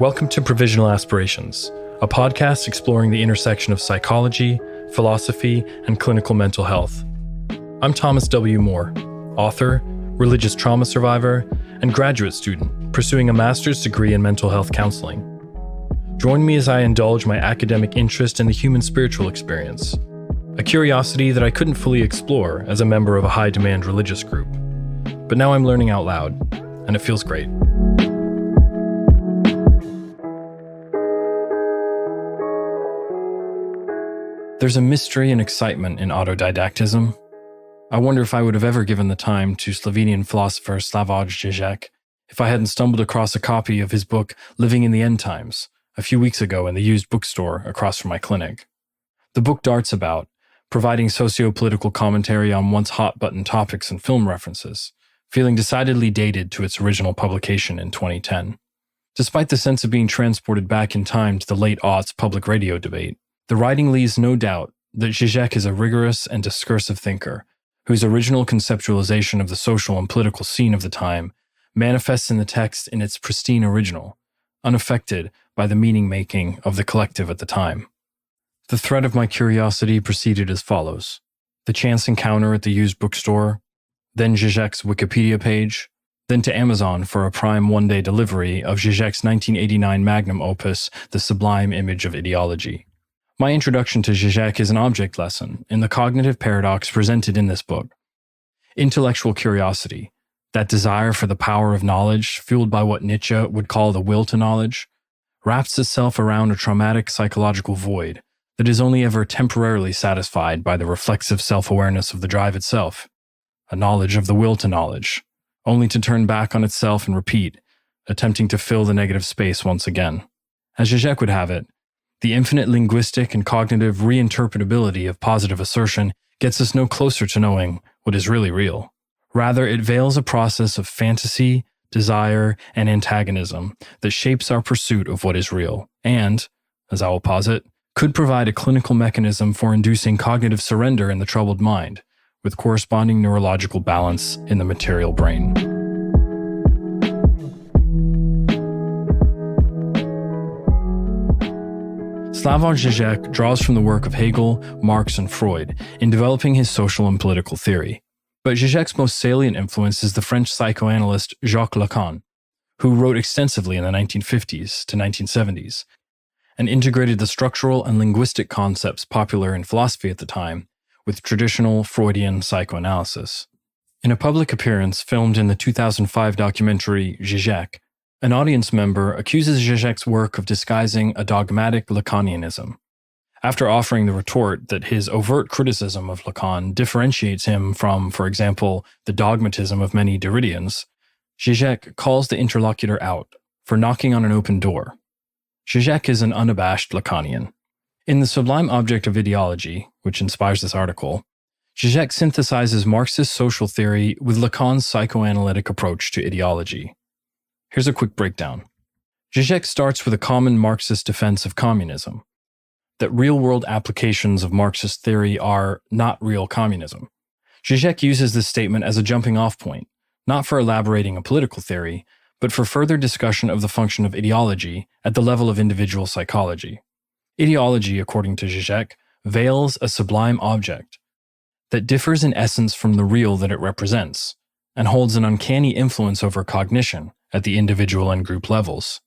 Welcome to Provisional Aspirations, a podcast exploring the intersection of psychology, philosophy, and clinical mental health. I'm Thomas W. Moore, author, religious trauma survivor, and graduate student pursuing a master's degree in mental health counseling. Join me as I indulge my academic interest in the human spiritual experience, a curiosity that I couldn't fully explore as a member of a high-demand religious group. But now I'm learning out loud, and it feels great. There's a mystery and excitement in autodidactism. I wonder if I would have ever given the time to Slovenian philosopher Slavoj Zizek if I hadn't stumbled across a copy of his book Living in the End Times a few weeks ago in the used bookstore across from my clinic. The book darts about, providing socio-political commentary on once hot-button topics and film references, feeling decidedly dated to its original publication in 2010. Despite the sense of being transported back in time to the late-aughts public radio debate, the writing leaves no doubt that Zizek is a rigorous and discursive thinker, whose original conceptualization of the social and political scene of the time manifests in the text in its pristine original, unaffected by the meaning-making of the collective at the time. The thread of my curiosity proceeded as follows: the chance encounter at the used bookstore, then Zizek's Wikipedia page, then to Amazon for a prime one-day delivery of Zizek's 1989 magnum opus, The Sublime Image of Ideology. My introduction to Zizek is an object lesson in the cognitive paradox presented in this book. Intellectual curiosity, that desire for the power of knowledge, fueled by what Nietzsche would call the will to knowledge, wraps itself around a traumatic psychological void that is only ever temporarily satisfied by the reflexive self-awareness of the drive itself, a knowledge of the will to knowledge, only to turn back on itself and repeat, attempting to fill the negative space once again. As Zizek would have it, the infinite linguistic and cognitive re-interpretability of positive assertion gets us no closer to knowing what is really real. Rather, it veils a process of fantasy, desire, and antagonism that shapes our pursuit of what is real, and, as I will posit, could provide a clinical mechanism for inducing cognitive surrender in the troubled mind, with corresponding neurological balance in the material brain. Slavoj Zizek draws from the work of Hegel, Marx, and Freud in developing his social and political theory. But Zizek's most salient influence is the French psychoanalyst Jacques Lacan, who wrote extensively in the 1950s to 1970s and integrated the structural and linguistic concepts popular in philosophy at the time with traditional Freudian psychoanalysis. In a public appearance filmed in the 2005 documentary Zizek, an audience member accuses Zizek's work of disguising a dogmatic Lacanianism. After offering the retort that his overt criticism of Lacan differentiates him from, for example, the dogmatism of many Derridians, Zizek calls the interlocutor out for knocking on an open door. Zizek is an unabashed Lacanian. In The Sublime Object of Ideology, which inspires this article, Zizek synthesizes Marxist social theory with Lacan's psychoanalytic approach to ideology. Here's a quick breakdown. Zizek starts with a common Marxist defense of communism, that real-world applications of Marxist theory are not real communism. Zizek uses this statement as a jumping-off point, not for elaborating a political theory, but for further discussion of the function of ideology at the level of individual psychology. Ideology, according to Zizek, veils a sublime object that differs in essence from the real that it represents, and holds an uncanny influence over cognition at the individual and group levels.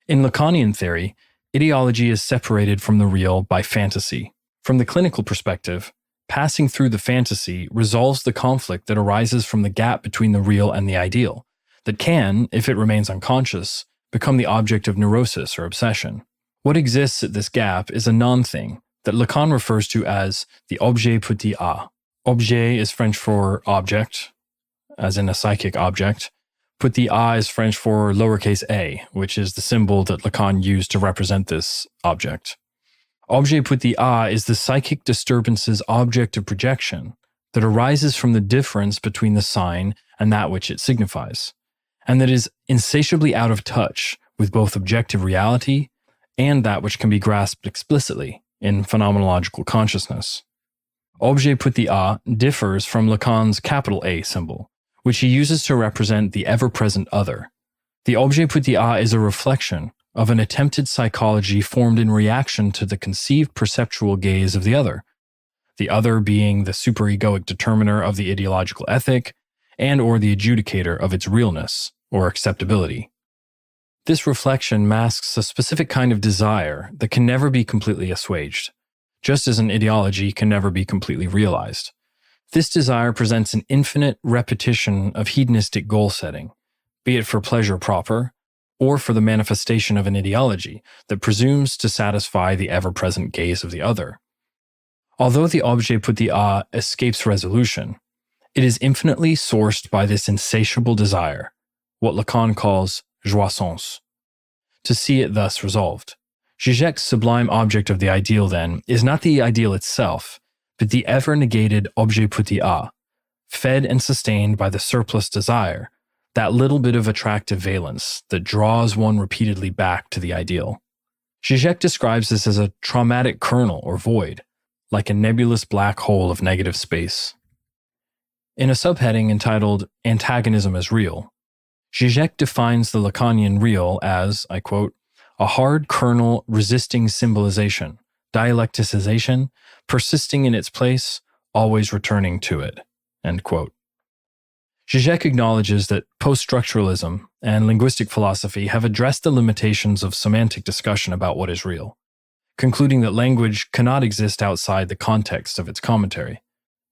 In Lacanian theory, ideology is separated from the real by fantasy. From the clinical perspective, passing through the fantasy resolves the conflict that arises from the gap between the real and the ideal, that can, if it remains unconscious, become the object of neurosis or obsession. What exists at this gap is a non-thing that Lacan refers to as the objet petit a. Objet is French for object, as in a psychic object. Petit a is French for lowercase a, which is the symbol that Lacan used to represent this object. Objet petit a is the psychic disturbance's object of projection that arises from the difference between the sign and that which it signifies, and that is insatiably out of touch with both objective reality and that which can be grasped explicitly in phenomenological consciousness. Objet petit a differs from Lacan's capital A symbol, which he uses to represent the ever-present other. The objet petit a is a reflection of an attempted psychology formed in reaction to the conceived perceptual gaze of the other being the superegoic determiner of the ideological ethic and or the adjudicator of its realness or acceptability. This reflection masks a specific kind of desire that can never be completely assuaged, just as an ideology can never be completely realized. This desire presents an infinite repetition of hedonistic goal setting, be it for pleasure proper, or for the manifestation of an ideology that presumes to satisfy the ever-present gaze of the other. Although the objet petit a escapes resolution, it is infinitely sourced by this insatiable desire, what Lacan calls jouissance, to see it thus resolved. Zizek's sublime object of the ideal, then, is not the ideal itself, but the ever-negated objet petit a, fed and sustained by the surplus desire, that little bit of attractive valence that draws one repeatedly back to the ideal. Zizek describes this as a traumatic kernel or void, like a nebulous black hole of negative space. In a subheading entitled Antagonism as Real, Zizek defines the Lacanian real as, I quote, a hard kernel resisting symbolization, dialecticization, persisting in its place, always returning to it, end quote. Zizek acknowledges that post-structuralism and linguistic philosophy have addressed the limitations of semantic discussion about what is real, concluding that language cannot exist outside the context of its commentary.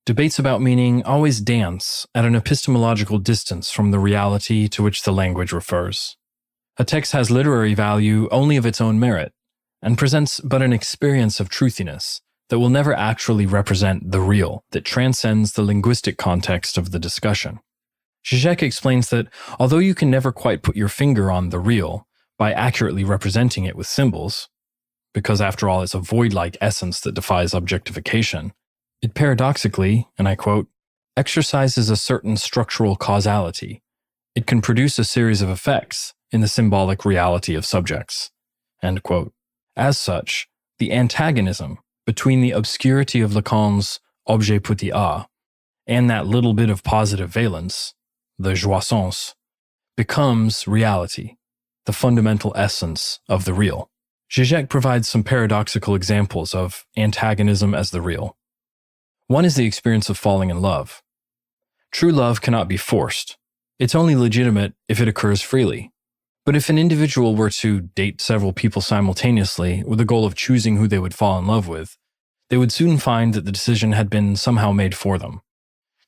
Debates about meaning always dance at an epistemological distance from the reality to which the language refers. A text has literary value only of its own merit, and presents but an experience of truthiness that will never actually represent the real that transcends the linguistic context of the discussion. Zizek explains that although you can never quite put your finger on the real by accurately representing it with symbols, because after all it's a void-like essence that defies objectification, it paradoxically, and I quote, exercises a certain structural causality. It can produce a series of effects in the symbolic reality of subjects, end quote. As such, the antagonism between the obscurity of Lacan's objet petit a and that little bit of positive valence, the jouissance, becomes reality, the fundamental essence of the real. Zizek provides some paradoxical examples of antagonism as the real. One is the experience of falling in love. True love cannot be forced. It's only legitimate if it occurs freely. But if an individual were to date several people simultaneously with the goal of choosing who they would fall in love with, they would soon find that the decision had been somehow made for them.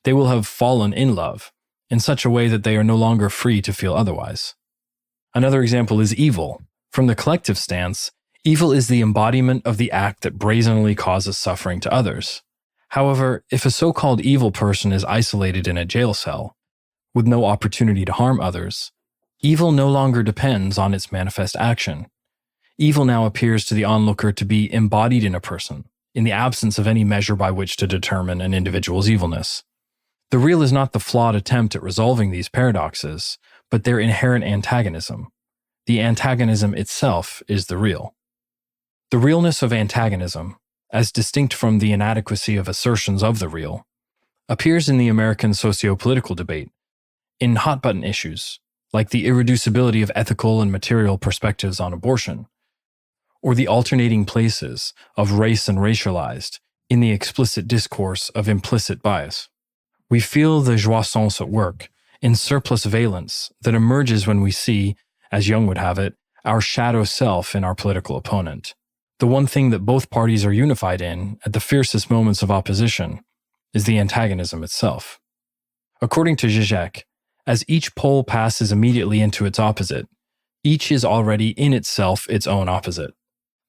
They will have fallen in love in such a way that they are no longer free to feel otherwise. Another example is evil. From the collective stance, evil is the embodiment of the act that brazenly causes suffering to others. However, if a so-called evil person is isolated in a jail cell, with no opportunity to harm others, evil no longer depends on its manifest action. Evil now appears to the onlooker to be embodied in a person, in the absence of any measure by which to determine an individual's evilness. The real is not the flawed attempt at resolving these paradoxes, but their inherent antagonism. The antagonism itself is the real. The realness of antagonism, as distinct from the inadequacy of assertions of the real, appears in the American socio-political debate, in hot-button issues, like the irreducibility of ethical and material perspectives on abortion, or the alternating places of race and racialized in the explicit discourse of implicit bias. We feel the jouissance at work, in surplus valence that emerges when we see, as Jung would have it, our shadow self in our political opponent. The one thing that both parties are unified in at the fiercest moments of opposition is the antagonism itself. According to Zizek, as each pole passes immediately into its opposite, each is already in itself its own opposite.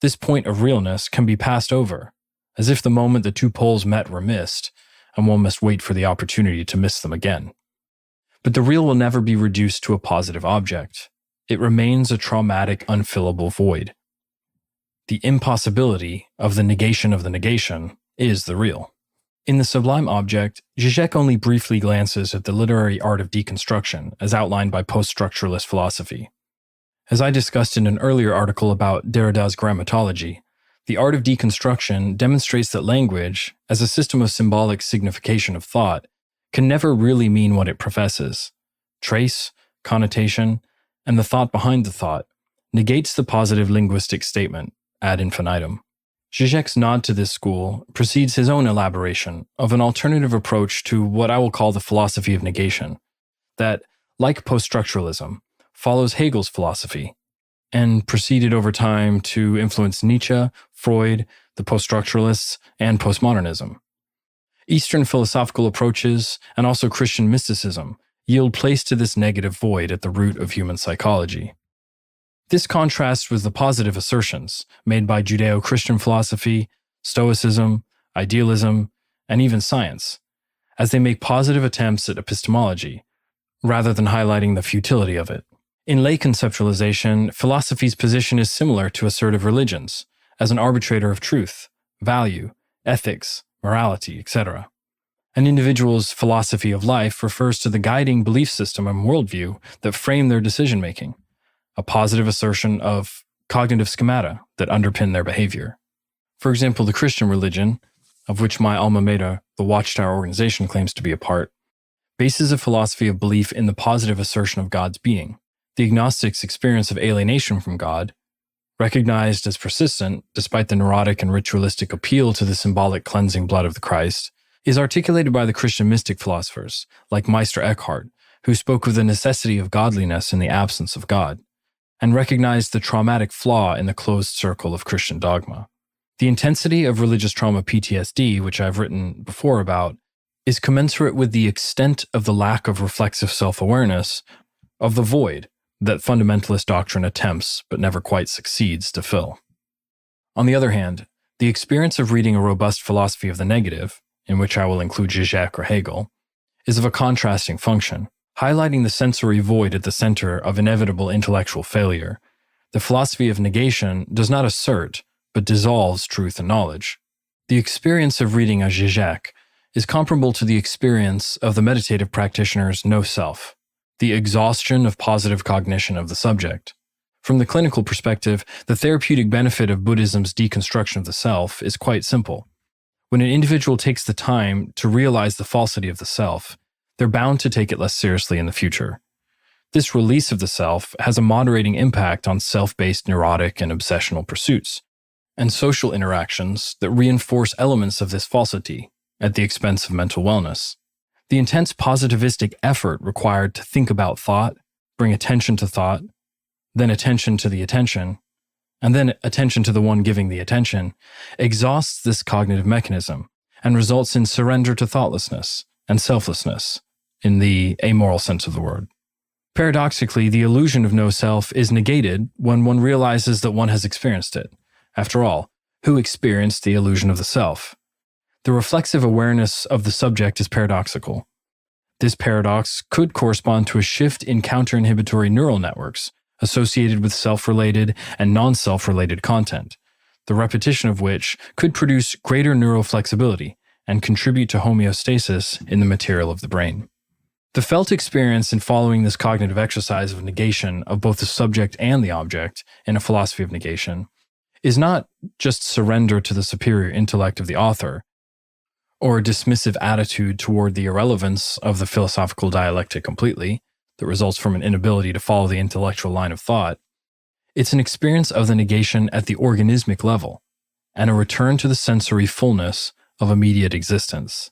This point of realness can be passed over, as if the moment the two poles met were missed, and one must wait for the opportunity to miss them again. But the real will never be reduced to a positive object. It remains a traumatic, unfillable void. The impossibility of the negation is the real. In the Sublime Object, Zizek only briefly glances at the literary art of deconstruction as outlined by post-structuralist philosophy. As I discussed in an earlier article about Derrida's grammatology, the art of deconstruction demonstrates that language, as a system of symbolic signification of thought, can never really mean what it professes. Trace, connotation, and the thought behind the thought negates the positive linguistic statement ad infinitum. Zizek's nod to this school precedes his own elaboration of an alternative approach to what I will call the philosophy of negation, that, like post-structuralism, follows Hegel's philosophy, and proceeded over time to influence Nietzsche, Freud, the post-structuralists, and postmodernism. Eastern philosophical approaches, and also Christian mysticism, yield place to this negative void at the root of human psychology. This contrasts with the positive assertions made by Judeo-Christian philosophy, Stoicism, idealism, and even science, as they make positive attempts at epistemology, rather than highlighting the futility of it. In lay conceptualization, philosophy's position is similar to assertive religions, as an arbitrator of truth, value, ethics, morality, etc. An individual's philosophy of life refers to the guiding belief system and worldview that frame their decision-making, a positive assertion of cognitive schemata that underpin their behavior. For example, the Christian religion, of which my alma mater, the Watchtower organization, claims to be a part, bases a philosophy of belief in the positive assertion of God's being. The agnostic's experience of alienation from God, recognized as persistent despite the neurotic and ritualistic appeal to the symbolic cleansing blood of the Christ, is articulated by the Christian mystic philosophers like Meister Eckhart, who spoke of the necessity of godliness in the absence of God, and recognized the traumatic flaw in the closed circle of Christian dogma. The intensity of religious trauma PTSD, which I've written before about, is commensurate with the extent of the lack of reflexive self-awareness of the void that fundamentalist doctrine attempts but never quite succeeds to fill. On the other hand, the experience of reading a robust philosophy of the negative, in which I will include Zizek or Hegel, is of a contrasting function, highlighting the sensory void at the center of inevitable intellectual failure. The philosophy of negation does not assert, but dissolves truth and knowledge. The experience of reading a Zizek is comparable to the experience of the meditative practitioner's no-self, the exhaustion of positive cognition of the subject. From the clinical perspective, the therapeutic benefit of Buddhism's deconstruction of the self is quite simple. When an individual takes the time to realize the falsity of the self, they're bound to take it less seriously in the future. This release of the self has a moderating impact on self-based neurotic and obsessional pursuits, and social interactions that reinforce elements of this falsity at the expense of mental wellness. The intense positivistic effort required to think about thought, bring attention to thought, then attention to the attention, and then attention to the one giving the attention, exhausts this cognitive mechanism and results in surrender to thoughtlessness and selflessness, in the amoral sense of the word. Paradoxically, the illusion of no self is negated when one realizes that one has experienced it. After all, who experienced the illusion of the self? The reflexive awareness of the subject is paradoxical. This paradox could correspond to a shift in counter-inhibitory neural networks associated with self-related and non-self-related content, the repetition of which could produce greater neuroflexibility and contribute to homeostasis in the material of the brain. The felt experience in following this cognitive exercise of negation of both the subject and the object in a philosophy of negation is not just surrender to the superior intellect of the author, or a dismissive attitude toward the irrelevance of the philosophical dialectic completely, that results from an inability to follow the intellectual line of thought. It's an experience of the negation at the organismic level, and a return to the sensory fullness of immediate existence.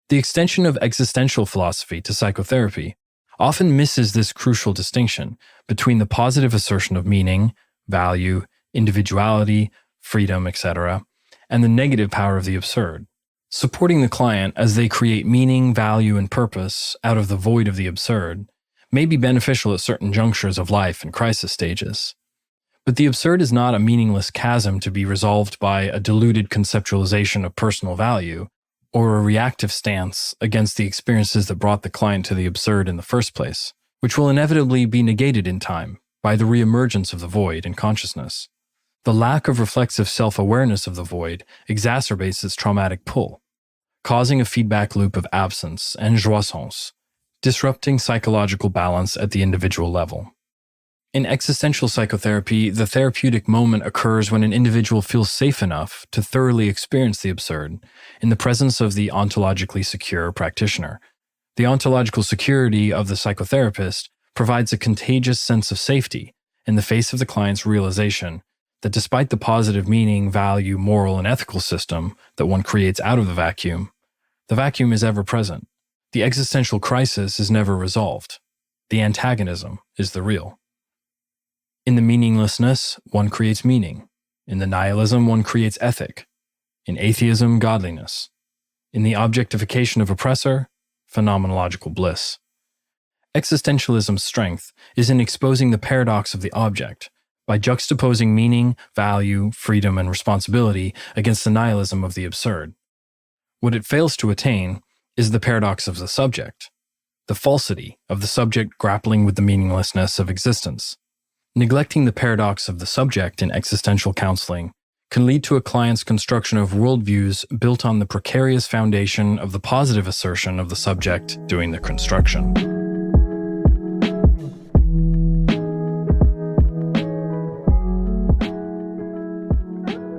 The extension of existential philosophy to psychotherapy often misses this crucial distinction between the positive assertion of meaning, value, individuality, freedom, etc., and the negative power of the absurd. Supporting the client as they create meaning, value, and purpose out of the void of the absurd may be beneficial at certain junctures of life and crisis stages. But the absurd is not a meaningless chasm to be resolved by a diluted conceptualization of personal value or a reactive stance against the experiences that brought the client to the absurd in the first place, which will inevitably be negated in time by the reemergence of the void in consciousness. The lack of reflexive self-awareness of the void exacerbates its traumatic pull, causing a feedback loop of absence and jouissance, disrupting psychological balance at the individual level. In existential psychotherapy, the therapeutic moment occurs when an individual feels safe enough to thoroughly experience the absurd in the presence of the ontologically secure practitioner. The ontological security of the psychotherapist provides a contagious sense of safety in the face of the client's realization that despite the positive meaning, value, moral, and ethical system that one creates out of the vacuum is ever present. The existential crisis is never resolved. The antagonism is the real. In the meaninglessness, one creates meaning. In the nihilism, one creates ethic. In atheism, godliness. In the objectification of oppressor, phenomenological bliss. Existentialism's strength is in exposing the paradox of the object by juxtaposing meaning, value, freedom, and responsibility against the nihilism of the absurd. What it fails to attain is the paradox of the subject, the falsity of the subject grappling with the meaninglessness of existence. Neglecting the paradox of the subject in existential counseling can lead to a client's construction of worldviews built on the precarious foundation of the positive assertion of the subject doing the construction.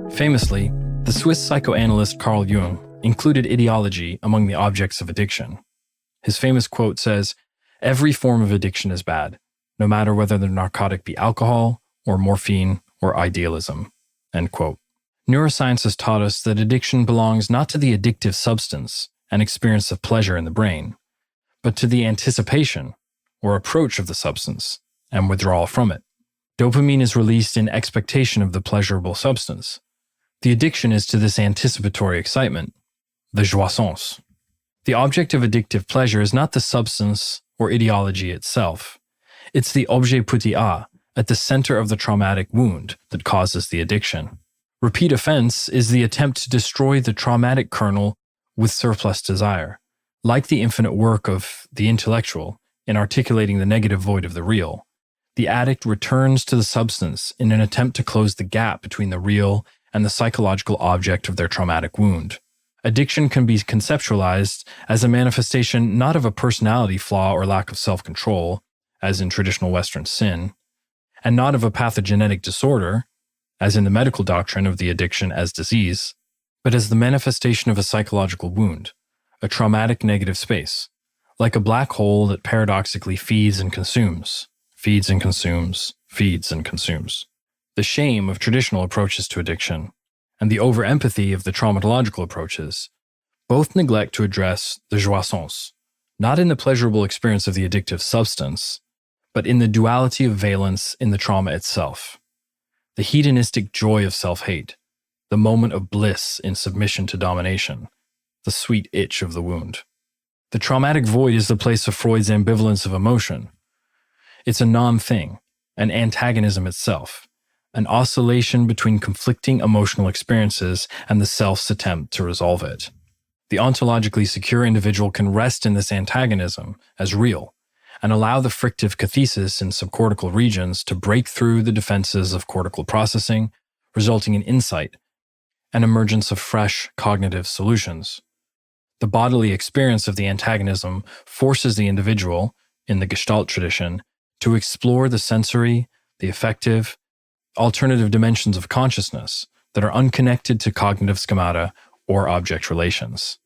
Famously, the Swiss psychoanalyst Carl Jung included ideology among the objects of addiction. His famous quote says, "Every form of addiction is bad, no matter whether the narcotic be alcohol or morphine or idealism." End quote. Neuroscience has taught us that addiction belongs not to the addictive substance and experience of pleasure in the brain, but to the anticipation or approach of the substance and withdrawal from it. Dopamine is released in expectation of the pleasurable substance. The addiction is to this anticipatory excitement, the jouissance. The object of addictive pleasure is not the substance or ideology itself. It's the objet petit a at the center of the traumatic wound that causes the addiction. Repeat offense is the attempt to destroy the traumatic kernel with surplus desire. Like the infinite work of the intellectual in articulating the negative void of the real, the addict returns to the substance in an attempt to close the gap between the real and the psychological object of their traumatic wound. Addiction can be conceptualized as a manifestation not of a personality flaw or lack of self-control, as in traditional Western sin, and not of a pathogenetic disorder, as in the medical doctrine of the addiction as disease, but as the manifestation of a psychological wound, a traumatic negative space, like a black hole that paradoxically feeds and consumes, feeds and consumes, feeds and consumes. The shame of traditional approaches to addiction and the over-empathy of the traumatological approaches both neglect to address the jouissance, not in the pleasurable experience of the addictive substance, but in the duality of valence in the trauma itself. The hedonistic joy of self-hate, the moment of bliss in submission to domination, the sweet itch of the wound. The traumatic void is the place of Freud's ambivalence of emotion. It's a non-thing, an antagonism itself, an oscillation between conflicting emotional experiences and the self's attempt to resolve it. The ontologically secure individual can rest in this antagonism as real, and allow the frictive cathesis in subcortical regions to break through the defenses of cortical processing, resulting in insight and emergence of fresh cognitive solutions. The bodily experience of the antagonism forces the individual, in the Gestalt tradition, to explore the sensory, the affective, alternative dimensions of consciousness that are unconnected to cognitive schemata or object relations.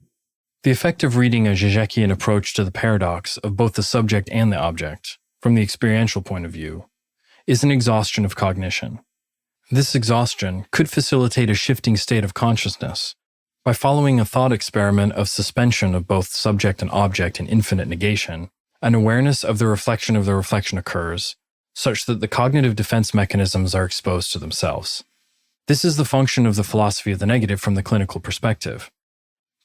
The effective reading a Zizekian approach to the paradox of both the subject and the object, from the experiential point of view, is an exhaustion of cognition. This exhaustion could facilitate a shifting state of consciousness by following a thought experiment of suspension of both subject and object in infinite negation. An awareness of the reflection occurs, such that the cognitive defense mechanisms are exposed to themselves. This is the function of the philosophy of the negative from the clinical perspective.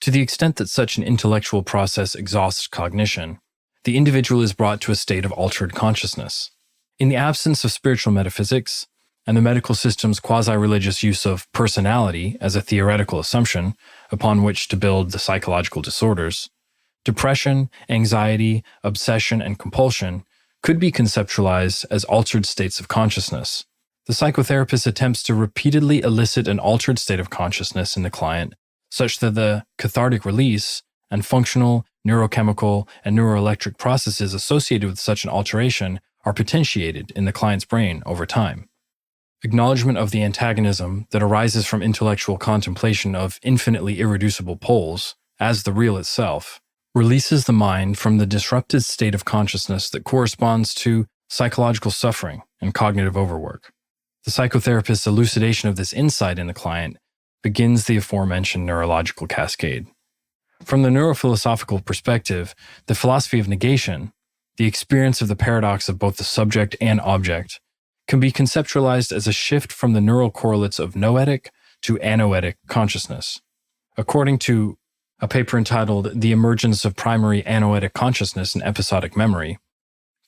To the extent that such an intellectual process exhausts cognition, the individual is brought to a state of altered consciousness. In the absence of spiritual metaphysics, and the medical system's quasi-religious use of personality as a theoretical assumption upon which to build the psychological disorders, depression, anxiety, obsession, and compulsion could be conceptualized as altered states of consciousness. The psychotherapist attempts to repeatedly elicit an altered state of consciousness in the client, such that the cathartic release and functional, neurochemical, and neuroelectric processes associated with such an alteration are potentiated in the client's brain over time. Acknowledgement of the antagonism that arises from intellectual contemplation of infinitely irreducible poles, as the real itself, releases the mind from the disrupted state of consciousness that corresponds to psychological suffering and cognitive overwork. The psychotherapist's elucidation of this insight in the client begins the aforementioned neurological cascade. From the neurophilosophical perspective, the philosophy of negation, the experience of the paradox of both the subject and object, can be conceptualized as a shift from the neural correlates of noetic to anoetic consciousness. According to a paper entitled The Emergence of Primary Anoetic Consciousness in Episodic Memory,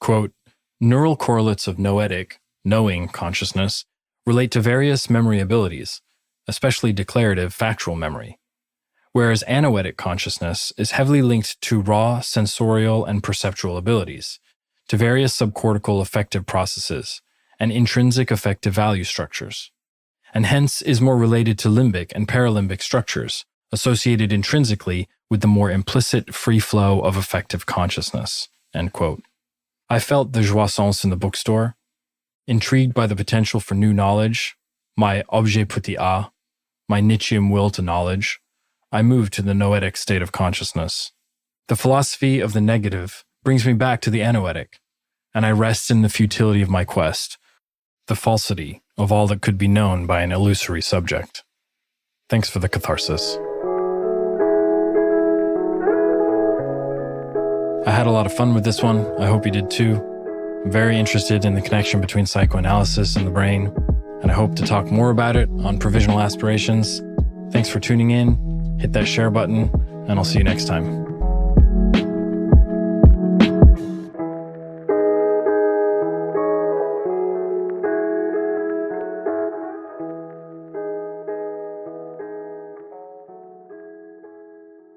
quote, neural correlates of noetic, knowing consciousness, relate to various memory abilities, especially declarative factual memory, whereas anoetic consciousness is heavily linked to raw sensorial and perceptual abilities, to various subcortical affective processes, and intrinsic affective value structures, and hence is more related to limbic and paralimbic structures, associated intrinsically with the more implicit free flow of affective consciousness, end quote. I felt the jouissance in the bookstore, intrigued by the potential for new knowledge, my objet petit a, my Nietzschean will to knowledge. I moved to the noetic state of consciousness. The philosophy of the negative brings me back to the anoetic, and I rest in the futility of my quest, the falsity of all that could be known by an illusory subject. Thanks for the catharsis. I had a lot of fun with this one. I hope you did too. I'm very interested in the connection between psychoanalysis and the brain, and I hope to talk more about it on Provisional Aspirations. Thanks for tuning in. Hit that share button, and I'll see you next time.